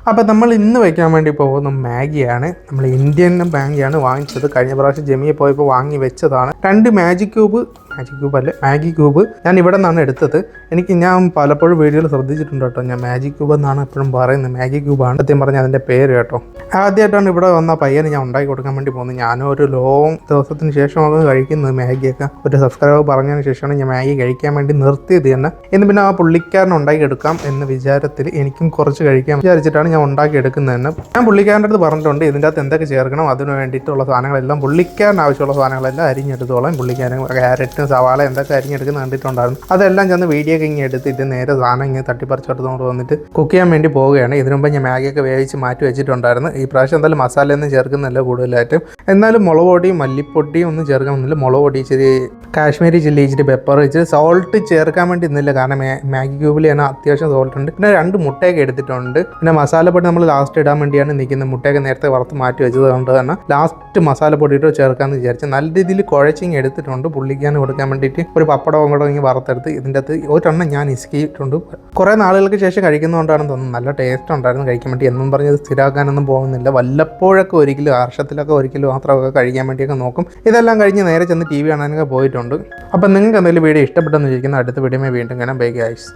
അപ്പോൾ നമ്മൾ ഇന്ന് വയ്ക്കാൻ വേണ്ടി പോകുന്ന മാഗിയാണ്. നമ്മൾ ഇന്ത്യൻ മാഗിയാണ് വാങ്ങിച്ചത്. കഴിഞ്ഞ പ്രാവശ്യം ജെമിയെ പോയപ്പോൾ വാങ്ങി വെച്ചതാണ്. 2 മാഗി ക്യൂബ് ഞാൻ ഇവിടെ നിന്നാണ് എടുത്തത്. ഞാൻ പലപ്പോഴും വീഡിയോയിൽ ശ്രദ്ധിച്ചിട്ടുണ്ട് കേട്ടോ. ഞാൻ മാഗി ക്യൂബ് എന്നാണ് എപ്പോഴും പറയുന്നത്. മാഗി ക്യൂബാണ് സത്യം പറഞ്ഞാൽ അതിൻ്റെ പേര് കേട്ടോ. ആദ്യമായിട്ടാണ് ഇവിടെ വന്ന പയ്യന് ഞാൻ ഉണ്ടാക്കി കൊടുക്കാൻ വേണ്ടി പോകുന്നത്. ഞാനും ഒരു ലോങ് ദിവസത്തിന് ശേഷമാണ് കഴിക്കുന്നത് മാഗിയൊക്കെ. ഒരു സബ്സ്ക്രൈബർ പറഞ്ഞതിന് ശേഷമാണ് ഞാൻ മാഗി കഴിക്കാൻ വേണ്ടി നിർത്തിയത് തന്നെ. ഇന്ന് പിന്നെ ആ പുള്ളിക്കാരൻ ഉണ്ടാക്കി എടുക്കാം എന്ന വിചാരത്തിൽ എനിക്കും കുറച്ച് കഴിക്കാൻ വിചാരിച്ചിട്ടാണ് ഞാൻ ഉണ്ടാക്കി എടുക്കുന്നത് തന്നെ. ഞാൻ പുള്ളിക്കാരൻ്റെ അടുത്ത് പറഞ്ഞിട്ടുണ്ട് ഇതിൻ്റെ അകത്ത് എന്തൊക്കെ ചേർക്കണം, അതിന് വേണ്ടിയിട്ടുള്ള സാധനങ്ങളെല്ലാം പുള്ളിക്കാരന് ആവശ്യമുള്ള സാധനങ്ങളെല്ലാം അരിഞ്ഞെടുത്തോളാം. പുള്ളിക്കാരൻ ക്യാരറ്റ് സവാള എന്തൊക്കെ അരിഞ്ഞെടുക്കുന്ന കണ്ടിട്ടുണ്ടായിരുന്നു. അതെല്ലാം ചെന്ന് വീഡിയോ ഒക്കെ ഇങ്ങനെ എടുത്ത് ഇത് നേരെ സാധനം ഇങ്ങനെ തട്ടിപ്പറിച്ചെടുത്തുകൊണ്ട് വന്നിട്ട് കുക്ക് ചെയ്യാൻ വേണ്ടി പോവുകയാണ്. ഇതിനു മുമ്പ് ഞാൻ മാഗിയൊക്കെ വേവിച്ച് മാറ്റി വെച്ചിട്ടുണ്ടായിരുന്നു. ഈ പ്രാവശ്യം എന്തായാലും മസാലയൊന്നും ചേർക്കുന്നില്ല കൂടുതലായിട്ടും. എന്നാലും മുളക് പൊടിയും മല്ലിപ്പൊടിയും ഒന്നും ചേർക്കണമെന്നില്ല. മുളക് പൊടി ഇച്ചിരി കാശ്മീരി ചില്ലി ഇച്ചിരി പെപ്പർ ഇച്ചിരി സോൾട്ട് ചേർക്കാൻ വേണ്ടി ഇന്നില്ല. കാരണം മാഗി ക്യൂബിൽ തന്നെ അത്യാവശ്യം സോൾട്ട് ഉണ്ട്. പിന്നെ 2 മുട്ടയൊക്കെ എടുത്തിട്ടുണ്ട്. പിന്നെ മസാലപ്പൊടി നമ്മൾ ലാസ്റ്റ് ഇടാൻ വേണ്ടിയാണ് നിൽക്കുന്നത്. മുട്ടയൊക്കെ നേരത്തെ വറുത്ത് മാറ്റി വെച്ചത് കൊണ്ട് തന്നെ ലാസ്റ്റ് മസാലപ്പൊടി ഇട്ട് ചേർക്കാമെന്ന് വിചാരിച്ചു. നല്ല രീതിയിൽ കുഴച്ചിങ് എടുത്തിട്ടുണ്ട്. പുള്ളിക്കാൻ കൊടുക്കാൻ വേണ്ടിയിട്ട് ഒരു പപ്പടവും കൂടെ ഇങ്ങനെ വറുത്തെടുത്ത് ഇതിൻ്റെ അകത്ത് ഒരെണ്ണം ഞാൻ ഇസ്കിയിട്ടുണ്ട്. കുറേ നാളുകൾക്ക് ശേഷം കഴിക്കുന്നതുകൊണ്ടാണെന്ന് തോന്നുന്നു. നല്ല ടേസ്റ്റ് ഉണ്ടായിരുന്നു കഴിക്കാൻ വേണ്ടി. എന്നും പറഞ്ഞത് സ്ഥിരമാക്കാനൊന്നും പോകുന്നില്ല. വല്ലപ്പോഴൊക്കെ ഒരിക്കലും വർഷത്തിലൊക്കെ ഒരിക്കലും മാത്രമൊക്കെ കഴിക്കാൻ വേണ്ടിയൊക്കെ നോക്കും. ഇതെല്ലാം കഴിഞ്ഞ് നേരെ ചെന്ന് TV കാണാനൊക്കെ പോയിട്ടുണ്ട്. അപ്പം നിങ്ങൾക്ക് എന്തെങ്കിലും വീഡിയോ ഇഷ്ടപ്പെട്ടെന്ന് ചോദിക്കുന്ന അടുത്ത വീഡിയോ വീണ്ടും കാണാം. Bye guys.